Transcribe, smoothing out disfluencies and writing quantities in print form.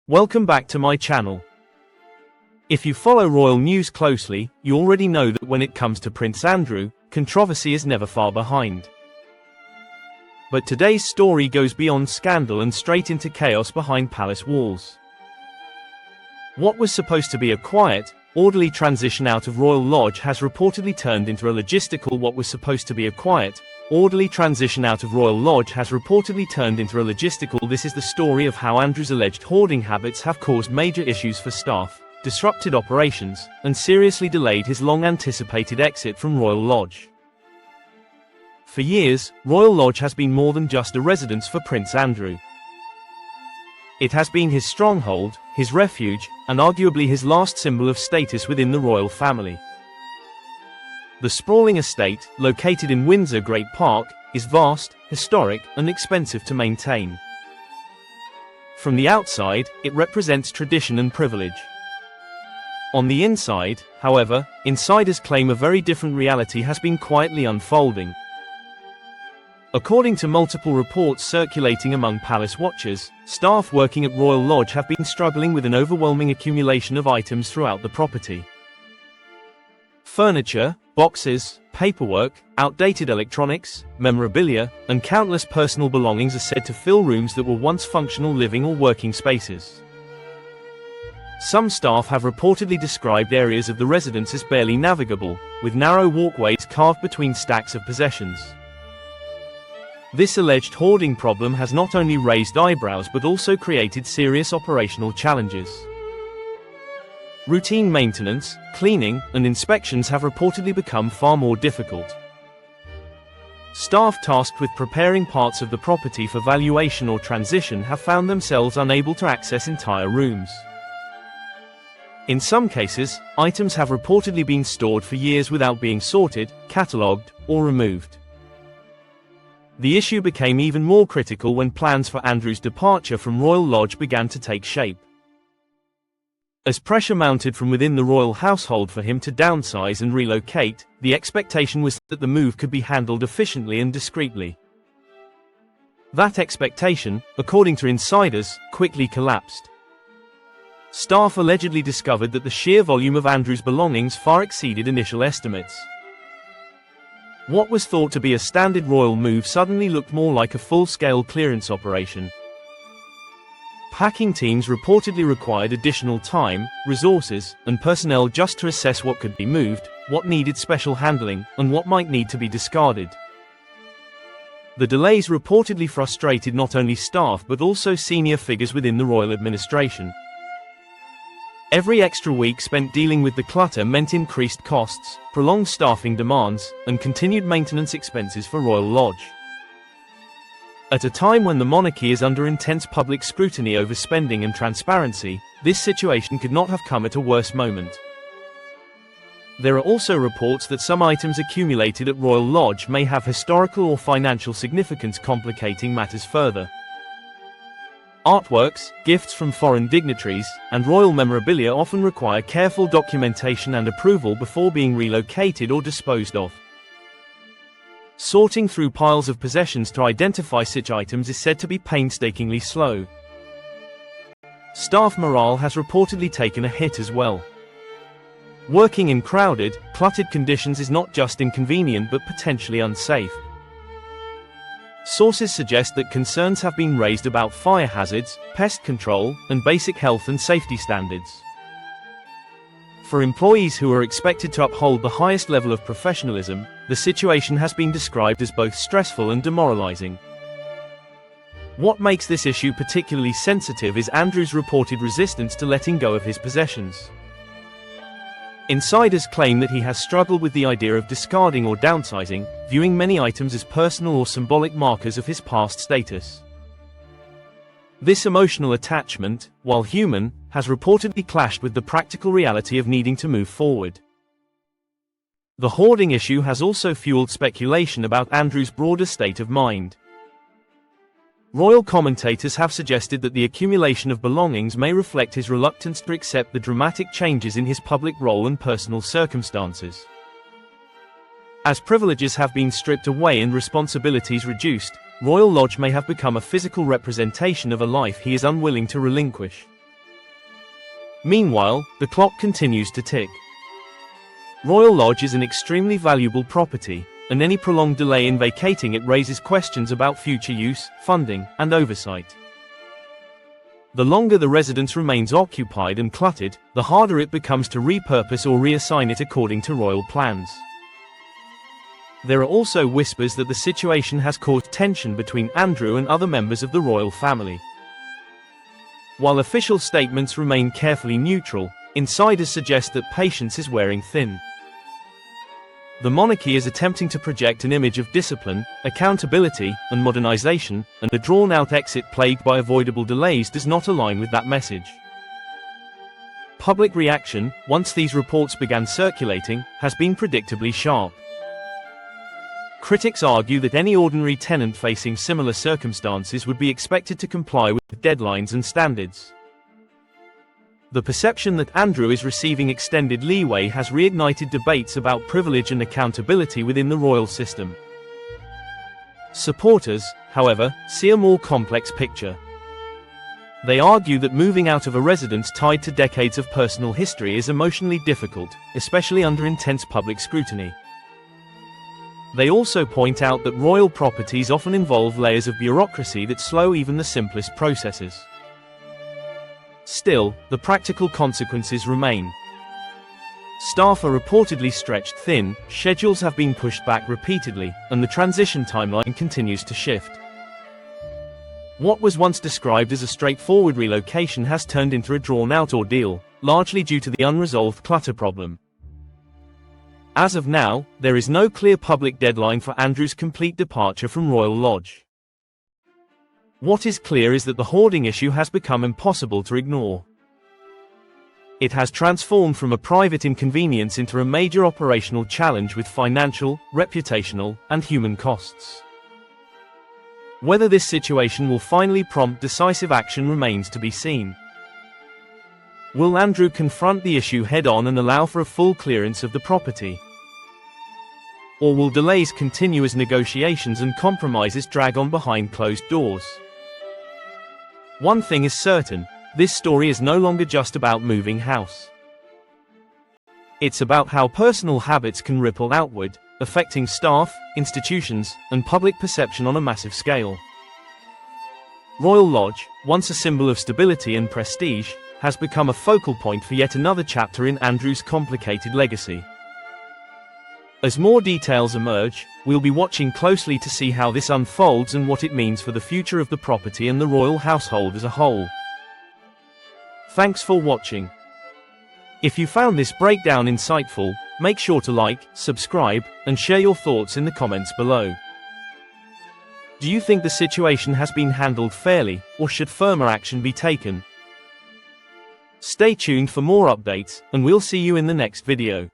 Welcome back to my channel. If you follow royal news closely, you already know that when it comes to Prince Andrew, controversy is never far behind. But today's story goes beyond scandal and straight into chaos behind palace walls. What was supposed to be a quiet, orderly transition out of Royal Lodge has reportedly turned into a logistical This is the story of how Andrew's alleged hoarding habits have caused major issues for staff, disrupted operations, and seriously delayed his long-anticipated exit from Royal Lodge. For years, Royal Lodge has been more than just a residence for Prince Andrew. It has been his stronghold, his refuge, and arguably his last symbol of status within the royal family. The sprawling estate, located in Windsor Great Park, is vast, historic, and expensive to maintain. From the outside, it represents tradition and privilege. On the inside, however, insiders claim a very different reality has been quietly unfolding. According to multiple reports circulating among palace watchers, staff working at Royal Lodge have been struggling with an overwhelming accumulation of items throughout the property. Furniture, boxes, paperwork, outdated electronics, memorabilia, and countless personal belongings are said to fill rooms that were once functional living or working spaces. Some staff have reportedly described areas of the residence as barely navigable, with narrow walkways carved between stacks of possessions. This alleged hoarding problem has not only raised eyebrows but also created serious operational challenges. Routine maintenance, cleaning, and inspections have reportedly become far more difficult. Staff tasked with preparing parts of the property for valuation or transition have found themselves unable to access entire rooms. In some cases, items have reportedly been stored for years without being sorted, catalogued, or removed. The issue became even more critical when plans for Andrew's departure from Royal Lodge began to take shape. As pressure mounted from within the royal household for him to downsize and relocate, the expectation was that the move could be handled efficiently and discreetly. That expectation, according to insiders, quickly collapsed. Staff allegedly discovered that the sheer volume of Andrew's belongings far exceeded initial estimates. What was thought to be a standard royal move suddenly looked more like a full-scale clearance operation. Packing teams reportedly required additional time, resources, and personnel just to assess what could be moved, what needed special handling, and what might need to be discarded. The delays reportedly frustrated not only staff but also senior figures within the royal administration. Every extra week spent dealing with the clutter meant increased costs, prolonged staffing demands, and continued maintenance expenses for Royal Lodge. At a time when the monarchy is under intense public scrutiny over spending and transparency, this situation could not have come at a worse moment. There are also reports that some items accumulated at Royal Lodge may have historical or financial significance, complicating matters further. Artworks, gifts from foreign dignitaries, and royal memorabilia often require careful documentation and approval before being relocated or disposed of. Sorting through piles of possessions to identify such items is said to be painstakingly slow. Staff morale has reportedly taken a hit as well. Working in crowded, cluttered conditions is not just inconvenient but potentially unsafe. Sources suggest that concerns have been raised about fire hazards, pest control, and basic health and safety standards. For employees who are expected to uphold the highest level of professionalism, the situation has been described as both stressful and demoralizing. What makes this issue particularly sensitive is Andrew's reported resistance to letting go of his possessions. Insiders claim that he has struggled with the idea of discarding or downsizing, viewing many items as personal or symbolic markers of his past status. This emotional attachment, while human, has reportedly clashed with the practical reality of needing to move forward. The hoarding issue has also fueled speculation about Andrew's broader state of mind. Royal commentators have suggested that the accumulation of belongings may reflect his reluctance to accept the dramatic changes in his public role and personal circumstances. As privileges have been stripped away and responsibilities reduced, Royal Lodge may have become a physical representation of a life he is unwilling to relinquish. Meanwhile, the clock continues to tick. Royal Lodge is an extremely valuable property, and any prolonged delay in vacating it raises questions about future use, funding, and oversight. The longer the residence remains occupied and cluttered, the harder it becomes to repurpose or reassign it according to royal plans. There are also whispers that the situation has caused tension between Andrew and other members of the royal family. While official statements remain carefully neutral, insiders suggest that patience is wearing thin. The monarchy is attempting to project an image of discipline, accountability, and modernization, and the drawn-out exit plagued by avoidable delays does not align with that message. Public reaction, once these reports began circulating, has been predictably sharp. Critics argue that any ordinary tenant facing similar circumstances would be expected to comply with deadlines and standards. The perception that Andrew is receiving extended leeway has reignited debates about privilege and accountability within the royal system. Supporters, however, see a more complex picture. They argue that moving out of a residence tied to decades of personal history is emotionally difficult, especially under intense public scrutiny. They also point out that royal properties often involve layers of bureaucracy that slow even the simplest processes. Still, the practical consequences remain. Staff are reportedly stretched thin, schedules have been pushed back repeatedly, and the transition timeline continues to shift. What was once described as a straightforward relocation has turned into a drawn-out ordeal, largely due to the unresolved clutter problem. As of now, there is no clear public deadline for Andrew's complete departure from Royal Lodge. What is clear is that the hoarding issue has become impossible to ignore. It has transformed from a private inconvenience into a major operational challenge with financial, reputational, and human costs. Whether this situation will finally prompt decisive action remains to be seen. Will Andrew confront the issue head-on and allow for a full clearance of the property? Or will delays continue as negotiations and compromises drag on behind closed doors? One thing is certain, this story is no longer just about moving house. It's about how personal habits can ripple outward, affecting staff, institutions, and public perception on a massive scale. Royal Lodge, once a symbol of stability and prestige, has become a focal point for yet another chapter in Andrew's complicated legacy. As more details emerge, we'll be watching closely to see how this unfolds and what it means for the future of the property and the royal household as a whole. Thanks for watching. If you found this breakdown insightful, make sure to like, subscribe, and share your thoughts in the comments below. Do you think the situation has been handled fairly, or should firmer action be taken? Stay tuned for more updates, and we'll see you in the next video.